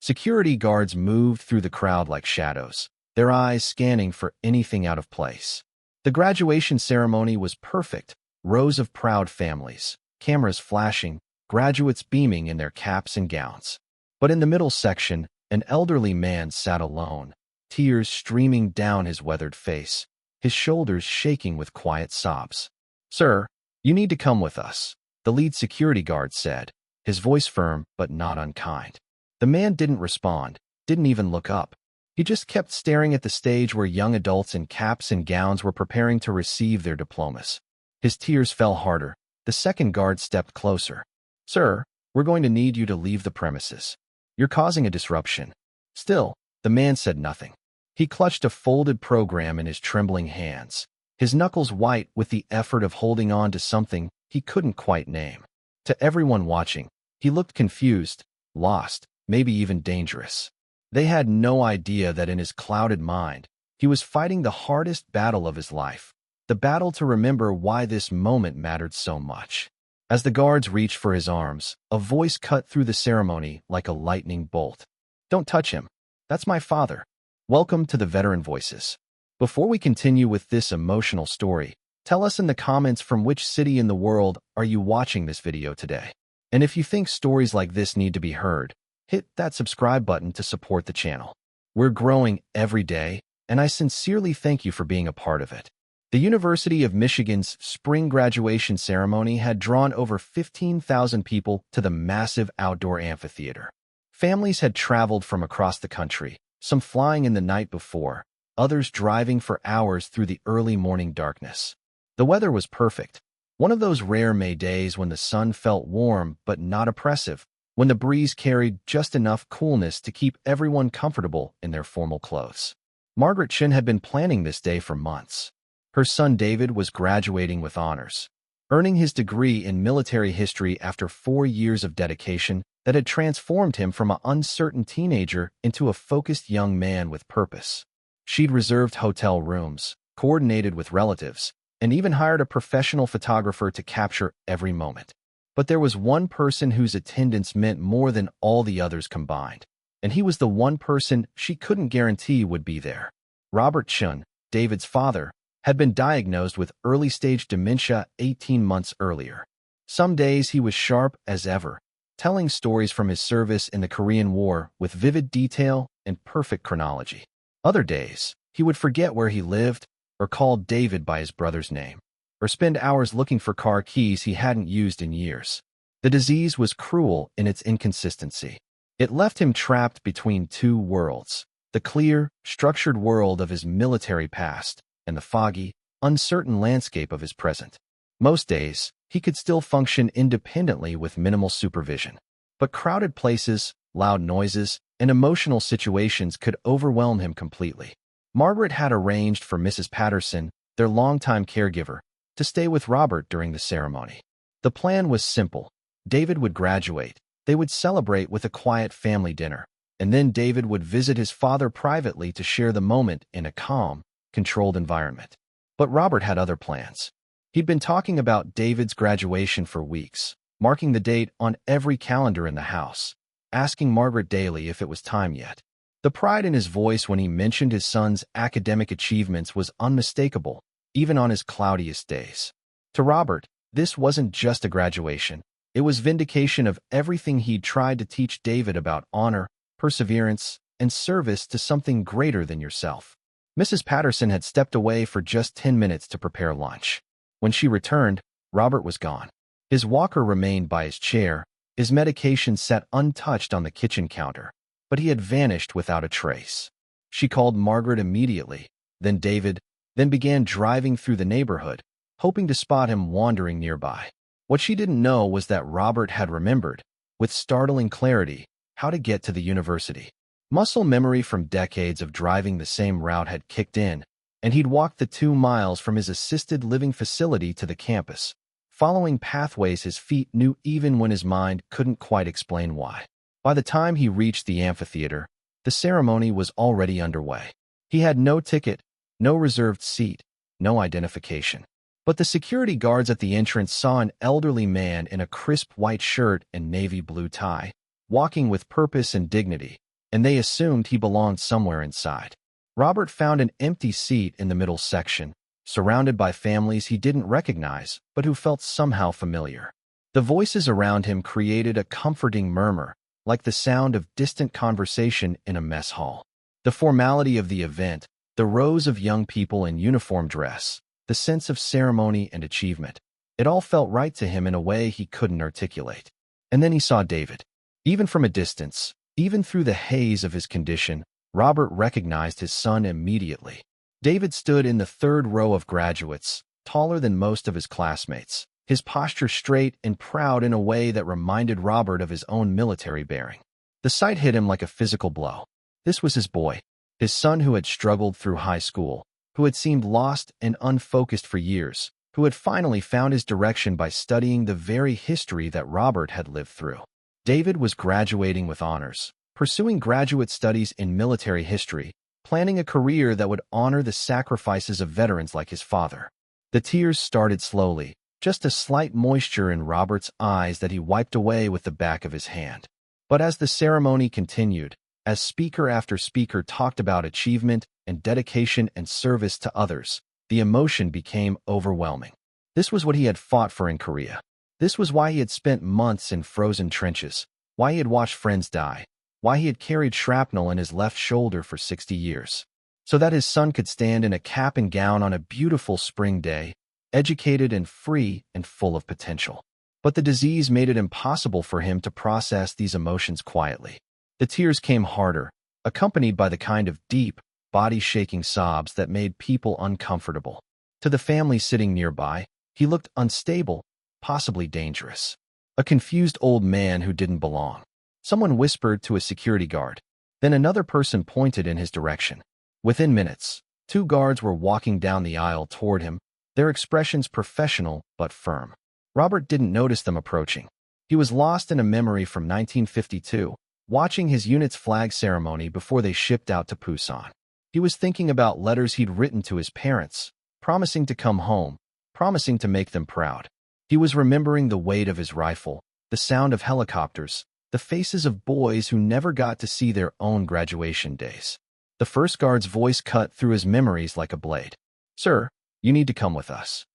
Security guards moved through the crowd like shadows, their eyes scanning for anything out of place. The graduation ceremony was perfect, rows of proud families, cameras flashing, graduates beaming in their caps and gowns. But in the middle section, an elderly man sat alone, tears streaming down his weathered face, his shoulders shaking with quiet sobs. "Sir, you need to come with us," the lead security guard said, his voice firm but not unkind. The man didn't respond, didn't even look up. He just kept staring at the stage where young adults in caps and gowns were preparing to receive their diplomas. His tears fell harder. The second guard stepped closer. "Sir, we're going to need you to leave the premises. You're causing a disruption." Still, the man said nothing. He clutched a folded program in his trembling hands, his knuckles white with the effort of holding on to something he couldn't quite name. To everyone watching, he looked confused, lost, maybe even dangerous. They had no idea that in his clouded mind, he was fighting the hardest battle of his life, the battle to remember why this moment mattered so much. As the guards reached for his arms, a voice cut through the ceremony like a lightning bolt. "Don't touch him. That's my father." Welcome to the Veteran Voices. Before we continue with this emotional story, tell us in the comments from which city in the world are you watching this video today. And if you think stories like this need to be heard, hit that subscribe button to support the channel. We're growing every day, and I sincerely thank you for being a part of it. The University of Michigan's spring graduation ceremony had drawn over 15,000 people to the massive outdoor amphitheater. Families had traveled from across the country, some flying in the night before, others driving for hours through the early morning darkness. The weather was perfect, one of those rare May days when the sun felt warm but not oppressive, when the breeze carried just enough coolness to keep everyone comfortable in their formal clothes. Margaret Chen had been planning this day for months. Her son David was graduating with honors, earning his degree in military history after 4 years of dedication that had transformed him from an uncertain teenager into a focused young man with purpose. She'd reserved hotel rooms, coordinated with relatives, and even hired a professional photographer to capture every moment. But there was one person whose attendance meant more than all the others combined, and he was the one person she couldn't guarantee would be there. Robert Chen, David's father, had been diagnosed with early-stage dementia 18 months earlier. Some days he was sharp as ever, telling stories from his service in the Korean War with vivid detail and perfect chronology. Other days, he would forget where he lived or call David by his brother's name, or spend hours looking for car keys he hadn't used in years. The disease was cruel in its inconsistency. It left him trapped between two worlds, the clear, structured world of his military past and the foggy, uncertain landscape of his present. Most days, he could still function independently with minimal supervision. But crowded places, loud noises, and emotional situations could overwhelm him completely. Margaret had arranged for Mrs. Patterson, their longtime caregiver, to stay with Robert during the ceremony. The plan was simple. David would graduate, they would celebrate with a quiet family dinner, and then David would visit his father privately to share the moment in a calm, controlled environment. But Robert had other plans. He'd been talking about David's graduation for weeks, marking the date on every calendar in the house, asking Margaret daily if it was time yet. The pride in his voice when he mentioned his son's academic achievements was unmistakable, even on his cloudiest days. To Robert, this wasn't just a graduation. It was vindication of everything he'd tried to teach David about honor, perseverance, and service to something greater than yourself. Mrs. Patterson had stepped away for just 10 minutes to prepare lunch. When she returned, Robert was gone. His walker remained by his chair, his medication set untouched on the kitchen counter, but he had vanished without a trace. She called Margaret immediately, then David, then began driving through the neighborhood, hoping to spot him wandering nearby. What she didn't know was that Robert had remembered, with startling clarity, how to get to the university. Muscle memory from decades of driving the same route had kicked in, and he'd walked the 2 miles from his assisted living facility to the campus, following pathways his feet knew even when his mind couldn't quite explain why. By the time he reached the amphitheater, the ceremony was already underway. He had no ticket, no reserved seat, no identification. But the security guards at the entrance saw an elderly man in a crisp white shirt and navy blue tie, walking with purpose and dignity, and they assumed he belonged somewhere inside. Robert found an empty seat in the middle section, surrounded by families he didn't recognize but who felt somehow familiar. The voices around him created a comforting murmur, like the sound of distant conversation in a mess hall. The formality of the event, the rows of young people in uniform dress, the sense of ceremony and achievement, it all felt right to him in a way he couldn't articulate. And then he saw David. Even from a distance, even through the haze of his condition, Robert recognized his son immediately. David stood in the third row of graduates, taller than most of his classmates, his posture straight and proud in a way that reminded Robert of his own military bearing. The sight hit him like a physical blow. This was his boy, his son who had struggled through high school, who had seemed lost and unfocused for years, who had finally found his direction by studying the very history that Robert had lived through. David was graduating with honors, pursuing graduate studies in military history, planning a career that would honor the sacrifices of veterans like his father. The tears started slowly, just a slight moisture in Robert's eyes that he wiped away with the back of his hand. But as the ceremony continued, as speaker after speaker talked about achievement and dedication and service to others, the emotion became overwhelming. This was what he had fought for in Korea. This was why he had spent months in frozen trenches, why he had watched friends die, why he had carried shrapnel in his left shoulder for 60 years. So that his son could stand in a cap and gown on a beautiful spring day, educated and free and full of potential. But the disease made it impossible for him to process these emotions quietly. The tears came harder, accompanied by the kind of deep, body-shaking sobs that made people uncomfortable. To the family sitting nearby, he looked unstable, possibly dangerous. A confused old man who didn't belong. Someone whispered to a security guard. Then another person pointed in his direction. Within minutes, 2 guards were walking down the aisle toward him, their expressions professional but firm. Robert didn't notice them approaching. He was lost in a memory from 1952, watching his unit's flag ceremony before they shipped out to Busan. He was thinking about letters he'd written to his parents, promising to come home, promising to make them proud. He was remembering the weight of his rifle, the sound of helicopters, the faces of boys who never got to see their own graduation days. The first guard's voice cut through his memories like a blade. "Sir, you need to come with us."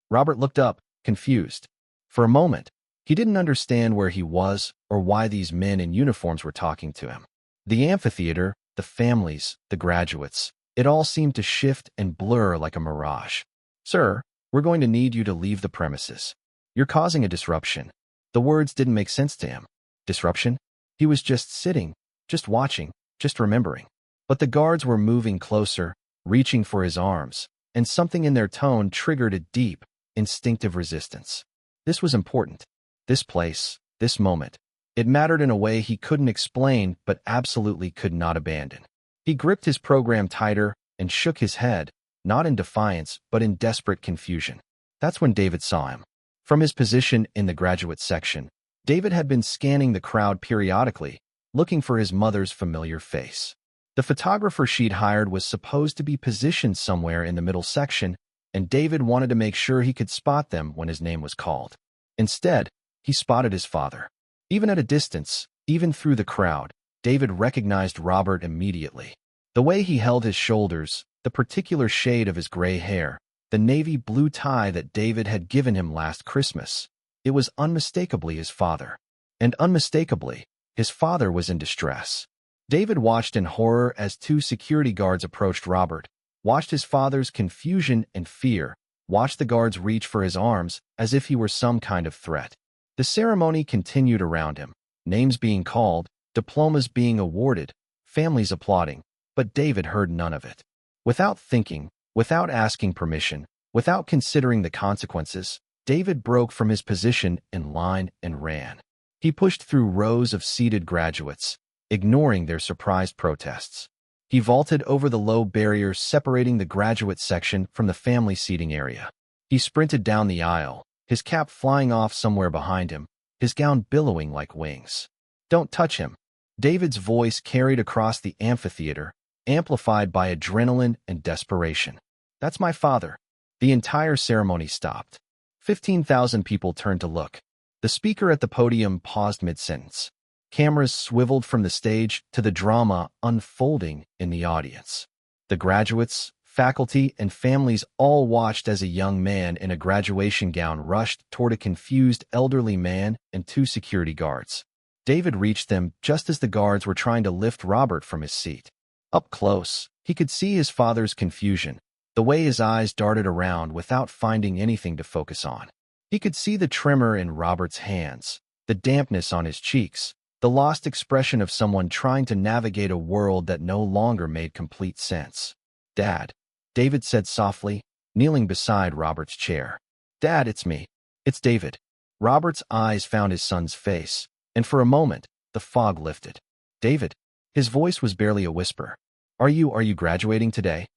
Robert looked up, confused. For a moment, he didn't understand where he was or why these men in uniforms were talking to him. The amphitheater, the families, the graduates, it all seemed to shift and blur like a mirage. "Sir, we're going to need you to leave the premises. You're causing a disruption." The words didn't make sense to him. Disruption? He was just sitting, just watching, just remembering. But the guards were moving closer, reaching for his arms, and something in their tone triggered a deep, instinctive resistance. This was important. This place, this moment. It mattered in a way he couldn't explain but absolutely could not abandon. He gripped his program tighter and shook his head, not in defiance but in desperate confusion. That's when David saw him. From his position in the graduate section, David had been scanning the crowd periodically, looking for his mother's familiar face. The photographer she'd hired was supposed to be positioned somewhere in the middle section, and David wanted to make sure he could spot them when his name was called. Instead, he spotted his father. Even at a distance, even through the crowd, David recognized Robert immediately. The way he held his shoulders, the particular shade of his gray hair, the navy blue tie that David had given him last Christmas. It was unmistakably his father. And unmistakably, his father was in distress. David watched in horror as 2 security guards approached Robert, watched his father's confusion and fear, watched the guards reach for his arms as if he were some kind of threat. The ceremony continued around him, names being called, diplomas being awarded, families applauding, but David heard none of it. Without thinking, without asking permission, without considering the consequences, David broke from his position in line and ran. He pushed through rows of seated graduates, ignoring their surprised protests. He vaulted over the low barriers separating the graduate section from the family seating area. He sprinted down the aisle, his cap flying off somewhere behind him, his gown billowing like wings. "Don't touch him." David's voice carried across the amphitheater, amplified by adrenaline and desperation. "That's my father." The entire ceremony stopped. 15,000 people turned to look. The speaker at the podium paused mid-sentence. Cameras swiveled from the stage to the drama unfolding in the audience. The graduates, faculty, and families all watched as a young man in a graduation gown rushed toward a confused elderly man and two security guards. David reached them just as the guards were trying to lift Robert from his seat. Up close, he could see his father's confusion, the way his eyes darted around without finding anything to focus on. He could see the tremor in Robert's hands, the dampness on his cheeks, the lost expression of someone trying to navigate a world that no longer made complete sense. "Dad," David said softly, kneeling beside Robert's chair. "Dad, it's me. It's David." Robert's eyes found his son's face, and for a moment, the fog lifted. "David." His voice was barely a whisper. Are you graduating today?"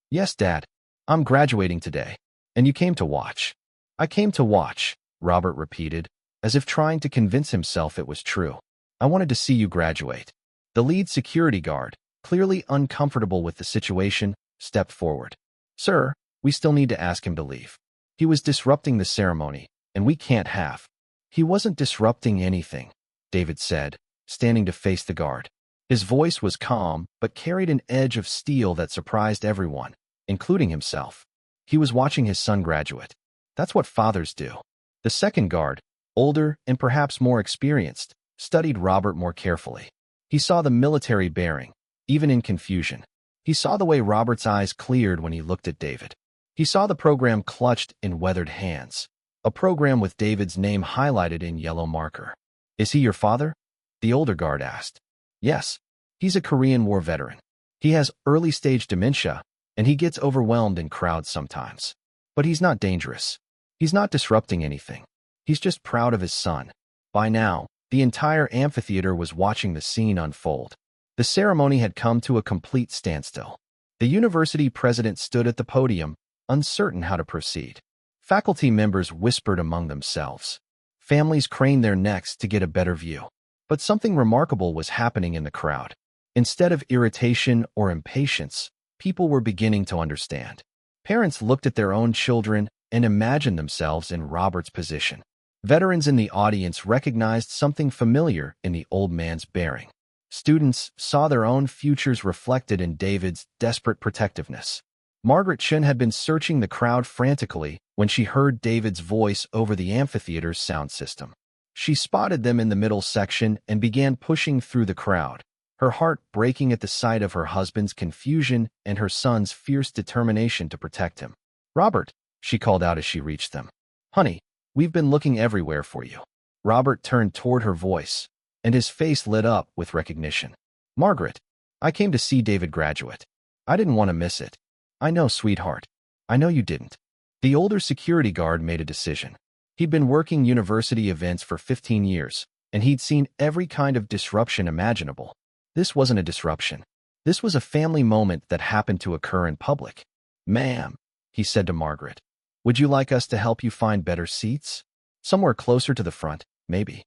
"Yes, Dad. I'm graduating today. And you came to watch." "I came to watch," Robert repeated, as if trying to convince himself it was true. "I wanted to see you graduate." The lead security guard, clearly uncomfortable with the situation, stepped forward. "Sir, we still need to ask him to leave. He was disrupting the ceremony, and we can't have." "He wasn't disrupting anything," David said, standing to face the guard. His voice was calm, but carried an edge of steel that surprised everyone, including himself. He was watching his son graduate. That's what fathers do. The second guard, older and perhaps more experienced, studied Robert more carefully. He saw the military bearing, even in confusion. He saw the way Robert's eyes cleared when he looked at David. He saw the program clutched in weathered hands, a program with David's name highlighted in yellow marker. "Is he your father?" the older guard asked. "Yes. He's a Korean War veteran. He has early-stage dementia, and he gets overwhelmed in crowds sometimes. But he's not dangerous. He's not disrupting anything. He's just proud of his son." By now, the entire amphitheater was watching the scene unfold. The ceremony had come to a complete standstill. The university president stood at the podium, uncertain how to proceed. Faculty members whispered among themselves. Families craned their necks to get a better view. But something remarkable was happening in the crowd. Instead of irritation or impatience, people were beginning to understand. Parents looked at their own children and imagined themselves in Robert's position. Veterans in the audience recognized something familiar in the old man's bearing. Students saw their own futures reflected in David's desperate protectiveness. Margaret Chen had been searching the crowd frantically when she heard David's voice over the amphitheater's sound system. She spotted them in the middle section and began pushing through the crowd, her heart breaking at the sight of her husband's confusion and her son's fierce determination to protect him. "Robert," she called out as she reached them. "Honey, we've been looking everywhere for you." Robert turned toward her voice, and his face lit up with recognition. "Margaret, I came to see David graduate. I didn't want to miss it." "I know, sweetheart. I know you didn't." The older security guard made a decision. He'd been working university events for 15 years, and he'd seen every kind of disruption imaginable. This wasn't a disruption. This was a family moment that happened to occur in public. "Ma'am," he said to Margaret, "would you like us to help you find better seats? Somewhere closer to the front, maybe?"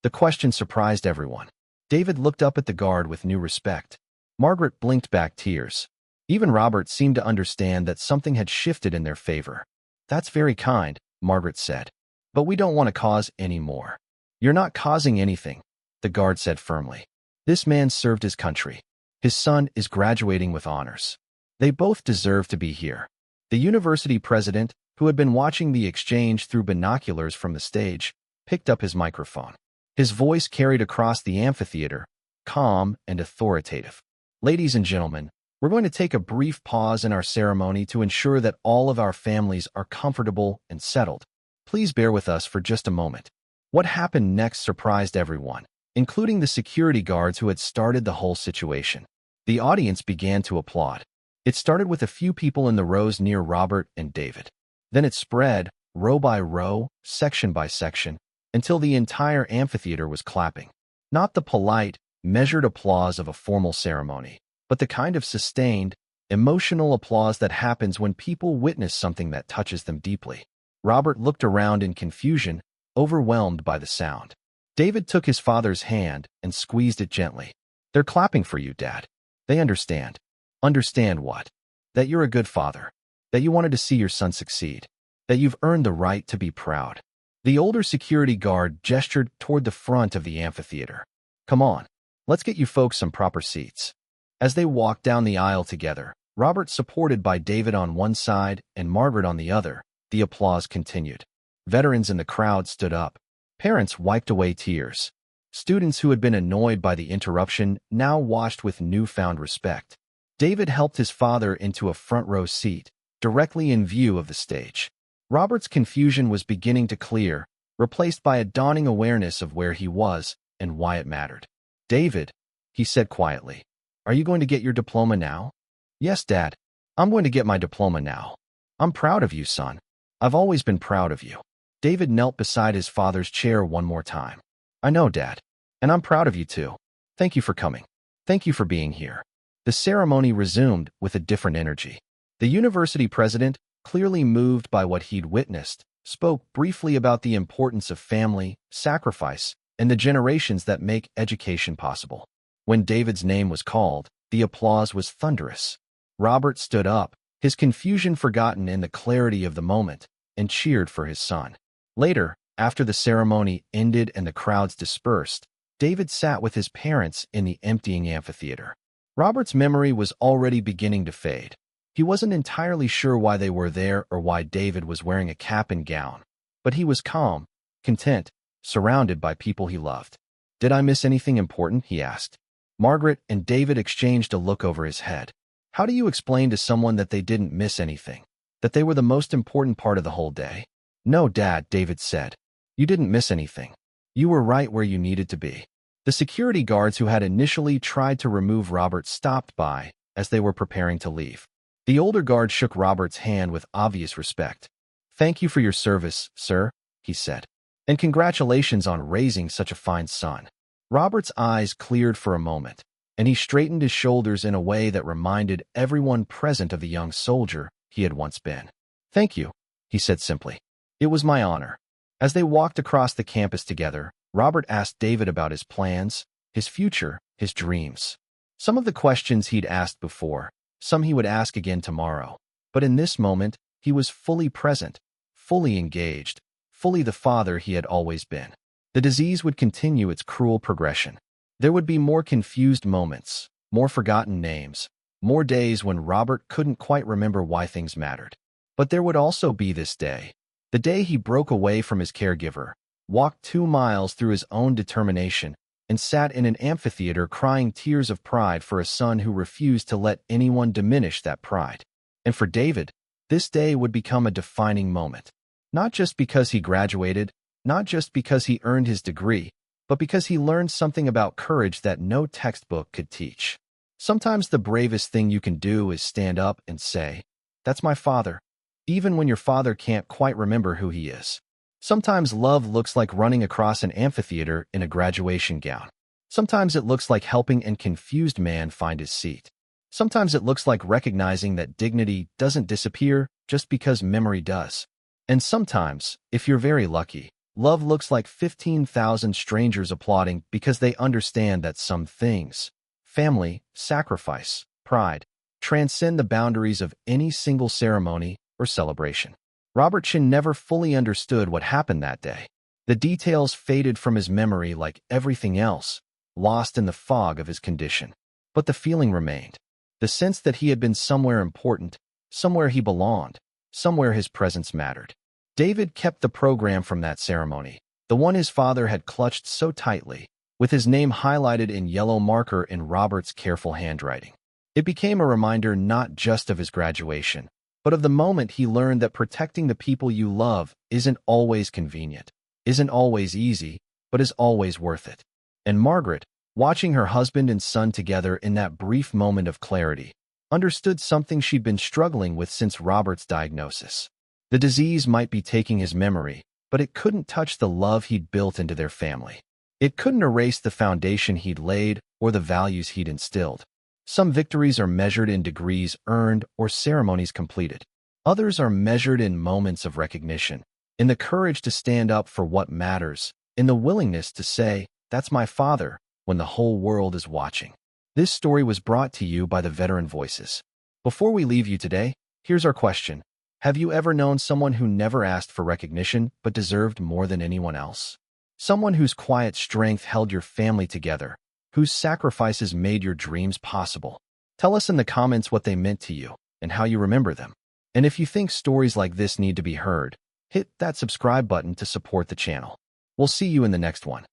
The question surprised everyone. David looked up at the guard with new respect. Margaret blinked back tears. Even Robert seemed to understand that something had shifted in their favor. "That's very kind," Margaret said. "But we don't want to cause any more." "You're not causing anything," the guard said firmly. "This man served his country. His son is graduating with honors. They both deserve to be here." The university president, who had been watching the exchange through binoculars from the stage, picked up his microphone. His voice carried across the amphitheater, calm and authoritative. "Ladies and gentlemen, we're going to take a brief pause in our ceremony to ensure that all of our families are comfortable and settled. Please bear with us for just a moment." What happened next surprised everyone, including the security guards who had started the whole situation. The audience began to applaud. It started with a few people in the rows near Robert and David. Then it spread, row by row, section by section, until the entire amphitheater was clapping. Not the polite, measured applause of a formal ceremony, but the kind of sustained, emotional applause that happens when people witness something that touches them deeply. Robert looked around in confusion, overwhelmed by the sound. David took his father's hand and squeezed it gently. "They're clapping for you, Dad. They understand." "Understand what?" "That you're a good father. That you wanted to see your son succeed. That you've earned the right to be proud." The older security guard gestured toward the front of the amphitheater. Come on, let's get you folks some proper seats. As they walked down the aisle together, Robert supported by David on one side and Margaret on the other, the applause continued. Veterans in the crowd stood up. Parents wiped away tears. Students who had been annoyed by the interruption now watched with newfound respect. David helped his father into a front-row seat, directly in view of the stage. Robert's confusion was beginning to clear, replaced by a dawning awareness of where he was and why it mattered. "David," he said quietly, "are you going to get your diploma now?" "Yes, Dad. I'm going to get my diploma now. I'm proud of you, son. I've always been proud of you." David knelt beside his father's chair one more time. "I know, Dad. And I'm proud of you too. Thank you for coming. Thank you for being here." The ceremony resumed with a different energy. The university president, clearly moved by what he'd witnessed, spoke briefly about the importance of family, sacrifice, and the generations that make education possible. When David's name was called, the applause was thunderous. Robert stood up, his confusion forgotten in the clarity of the moment, and cheered for his son. Later, after the ceremony ended and the crowds dispersed, David sat with his parents in the emptying amphitheater. Robert's memory was already beginning to fade. He wasn't entirely sure why they were there or why David was wearing a cap and gown, but he was calm, content, surrounded by people he loved. "Did I miss anything important?" he asked. Margaret and David exchanged a look over his head. How do you explain to someone that they didn't miss anything, that they were the most important part of the whole day? "No, Dad," David said. "You didn't miss anything. You were right where you needed to be." The security guards who had initially tried to remove Robert stopped by as they were preparing to leave. The older guard shook Robert's hand with obvious respect. "Thank you for your service, sir," he said. "And congratulations on raising such a fine son." Robert's eyes cleared for a moment, and he straightened his shoulders in a way that reminded everyone present of the young soldier he had once been. "Thank you," he said simply. "It was my honor." As they walked across the campus together, Robert asked David about his plans, his future, his dreams. Some of the questions he'd asked before, some he would ask again tomorrow. But in this moment, he was fully present, fully engaged, fully the father he had always been. The disease would continue its cruel progression. There would be more confused moments, more forgotten names, more days when Robert couldn't quite remember why things mattered. But there would also be this day, the day he broke away from his caregiver, walked 2 miles through his own determination, and sat in an amphitheater crying tears of pride for a son who refused to let anyone diminish that pride. And for David, this day would become a defining moment. Not just because he graduated, not just because he earned his degree, but because he learned something about courage that no textbook could teach. Sometimes the bravest thing you can do is stand up and say, "That's my father," even when your father can't quite remember who he is. Sometimes love looks like running across an amphitheater in a graduation gown. Sometimes it looks like helping a confused man find his seat. Sometimes it looks like recognizing that dignity doesn't disappear just because memory does. And sometimes, if you're very lucky, love looks like 15,000 strangers applauding because they understand that some things, family, sacrifice, pride, transcend the boundaries of any single ceremony or celebration. Robert Chin never fully understood what happened that day. The details faded from his memory like everything else, lost in the fog of his condition. But the feeling remained. The sense that he had been somewhere important, somewhere he belonged, somewhere his presence mattered. David kept the program from that ceremony, the one his father had clutched so tightly, with his name highlighted in yellow marker in Robert's careful handwriting. It became a reminder not just of his graduation, but of the moment he learned that protecting the people you love isn't always convenient, isn't always easy, but is always worth it. And Margaret, watching her husband and son together in that brief moment of clarity, understood something she'd been struggling with since Robert's diagnosis. The disease might be taking his memory, but it couldn't touch the love he'd built into their family. It couldn't erase the foundation he'd laid or the values he'd instilled. Some victories are measured in degrees earned or ceremonies completed. Others are measured in moments of recognition, in the courage to stand up for what matters, in the willingness to say, "That's my father," when the whole world is watching. This story was brought to you by the Veteran Voices. Before we leave you today, here's our question. Have you ever known someone who never asked for recognition but deserved more than anyone else? Someone whose quiet strength held your family together, whose sacrifices made your dreams possible. Tell us in the comments what they meant to you and how you remember them. And if you think stories like this need to be heard, hit that subscribe button to support the channel. We'll see you in the next one.